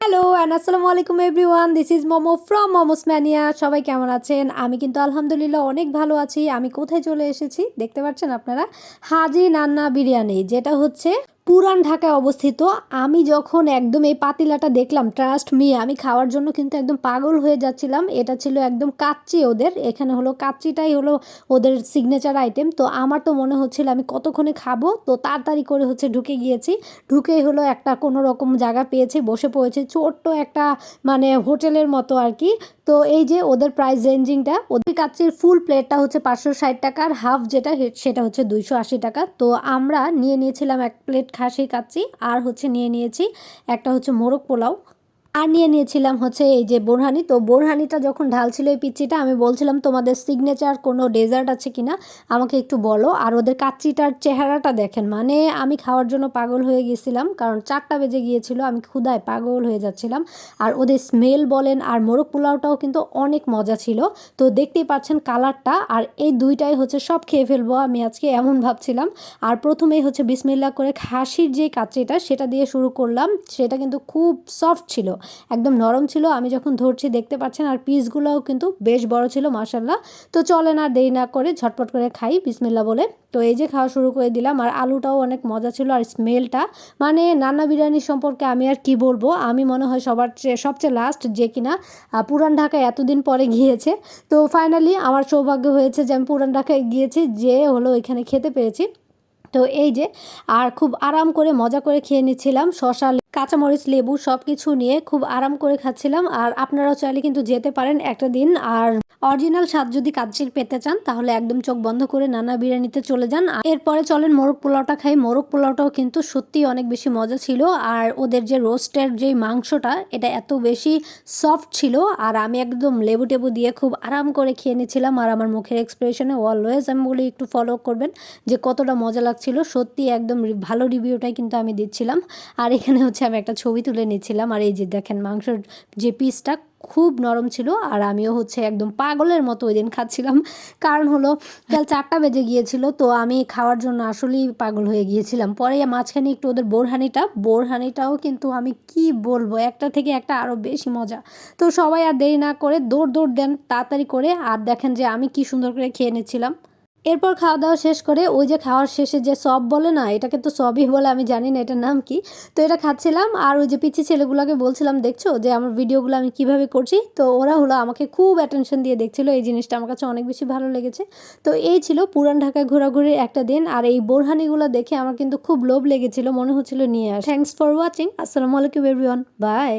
Hello and আসসালামু আলাইকুম everyone, this is momo from momos mania. সবাই কেমন আছেন? আমি কিন্তু আলহামদুলিল্লাহ অনেক ভালো আছি। আমি কোথায় চলে এসেছি দেখতে পাচ্ছেন আপনারা? হাজি নান্না বিরিয়ানি, যেটা হচ্ছে পুরান ঢাকায় অবস্থিত। আমি যখন একদম এই পাতিলাটা দেখলাম, ট্রাস্ট মি, আমি খাওয়ার জন্য কিন্তু একদম পাগল হয়ে যাচ্ছিলাম। এটা ছিল একদম কাচ্চি ওদের, এখানে হলো কাচ্চিটাই হলো ওদের সিগনেচার আইটেম। তো আমার তো মনে হচ্ছিল আমি কতক্ষণে খাবো, তো তাড়াতাড়ি করে হচ্ছে ঢুকে গিয়েছি। ঢুকেই হলো একটা কোনো রকম জায়গা পেয়েছি, বসে পড়েছি ছোট্ট একটা মানে হোটেলের মতো আর কি। তো এই যে ওদের প্রাইস রেঞ্জিংটা, ওদের কাচ্চির ফুল প্লেটটা হচ্ছে 560 টাকা, আর হাফ যেটা সেটা হচ্ছে 280 টাকা। তো আমরা নিয়েছিলাম এক প্লেট খাসির কাচ্চি, আর হচ্ছে নিয়েছি একটা হচ্ছে মোরগ পোলাও, আর নিয়েছিলাম হচ্ছে এই যে বোরহানি। তো বোরহানিটা যখন ঢালছিল এই পিচ্চিটা, আমি বলছিলাম তোমাদের সিগনেচার কোনো ডেজার্ট আছে কিনা আমাকে একটু বলো। আর ওদের কাচ্চিটার চেহারাটা দেখেন, মানে আমি খাওয়ার জন্য পাগল হয়ে গেছিলাম, কারণ 4টা বেজে গিয়েছিল, আমি ক্ষুধায় পাগল হয়ে যাচ্ছিলাম। আর ওদের স্মেল বলেন, আর মোরগ পোলাওটাও কিন্তু অনেক মজা ছিল। তো দেখতেই পাচ্ছেন কালারটা, আর এই দুইটাই হচ্ছে সব খেয়ে ফেলবো আমি আজকে এমন ভাবছিলাম। আর প্রথমেই হচ্ছে বিসমিল্লাহ করে খাসির যে কাচ্চিটা সেটা দিয়ে শুরু করলাম। সেটা কিন্তু খুব সফট ছিল, একদম নরম ছিল। আমি যখন ধরছি দেখতে পাচ্ছেন, আর পিসগুলোও কিন্তু বেশ বড় ছিল মাশাল্লাহ। তো চলেন আর দেরি না করে ঝটপট করে খাই বিসমিল্লাহ বলে। তো এই যে খাওয়া শুরু করে দিলাম, আর আলুটাও অনেক মজা ছিল, আর স্মেলটা মানে নান্না বিরিয়ানি সম্পর্কে আমি আর কি বলবো। আমি মনে হয় সবচেয়ে লাস্ট যে কিনা পুরান ঢাকায় এতদিন পরে গিয়েছে। তো ফাইনালি আমার সৌভাগ্য হয়েছে যে আমি পুরান ঢাকায় গিয়েছি, যে হলো এখানে খেতে পেরেছি। তো এই যে, আর খুব আরাম করে মজা করে খেয়ে নিচ্ছিলাম, শসা কাঁচামরিচ লেবু সব কিছু নিয়ে খুব আরাম করে খাচ্ছিলাম। আর আপনারাও চাইলে কিন্তু যেতে পারেন একটা দিন। আর অরিজিনাল স্বাদ যদি কাচ্চির পেতে চান, তাহলে একদম চোখ বন্ধ করে নানা বিরিয়ানিতে চলে যান। এরপরে চলেন মোরগ পোলাওটা খাই। মোরগ পোলাওটাও কিন্তু সত্যি অনেক বেশি মজা ছিল। আর ওদের যে রোস্টের যে মাংসটা, এটা এত বেশি সফট ছিল, আর আমি একদম লেবু টেবু দিয়ে খুব আরাম করে খেয়ে নিচ্ছিলাম। আর আমার মুখের এক্সপ্রেশনে অলওয়েজ আমি বলি একটু ফলো করবেন যে কতটা মজা লাগছিল। সত্যি একদম ভালো রিভিউটাই কিন্তু আমি দিচ্ছিলাম। আর এখানে হচ্ছে আমি একটা ছবি তুলে নিচ্ছিলাম। আর এই যে দেখেন মাংসের যে পিসটা খুব নরম ছিল, আর আমিও হচ্ছে একদম পাগলের মতো ওই দিন খাচ্ছিলাম। কারণ হলো কাল 4টা বেজে গিয়েছিল, তো আমি খাওয়ার জন্য আসলেই পাগল হয়ে গিয়েছিলাম। পরে মাঝখানে একটু ওদের বোরহানিটাও কিন্তু আমি কি বলবো, একটা থেকে একটা আরও বেশি মজা। তো সবাই আর দেরি না করে দৌড় দেন তাড়াতাড়ি করে, আর দেখেন যে আমি কি সুন্দর করে খেয়ে নিচ্ছিলাম। এরপর খাওয়া দাওয়া শেষ করে ওই যে খাওয়ার শেষে যে সব বলে না, এটাকে তো সবই বলে, আমি জানি না এটার নাম কি। তো এটা খাচ্ছিলাম, আর ওই যে পিচ্ছি ছেলেগুলোকে বলছিলাম দেখছো যে আমার ভিডিওগুলো আমি কিভাবে করছি। তো ওরা হলো আমাকে খুব অ্যাটেনশন দিয়ে দেখছিল, এই জিনিসটা আমার কাছে অনেক বেশি ভালো লেগেছে। তো এই ছিল পুরান ঢাকায় ঘোরাঘুরির একটা দিন। আর এই বোরহানিগুলো দেখে আমার কিন্তু খুব লোভ লেগেছিল, মনে হচ্ছিল নিয়ে আস। Thanks for watching. আসসালামু আলাইকুম এভরিওয়ান, বাই।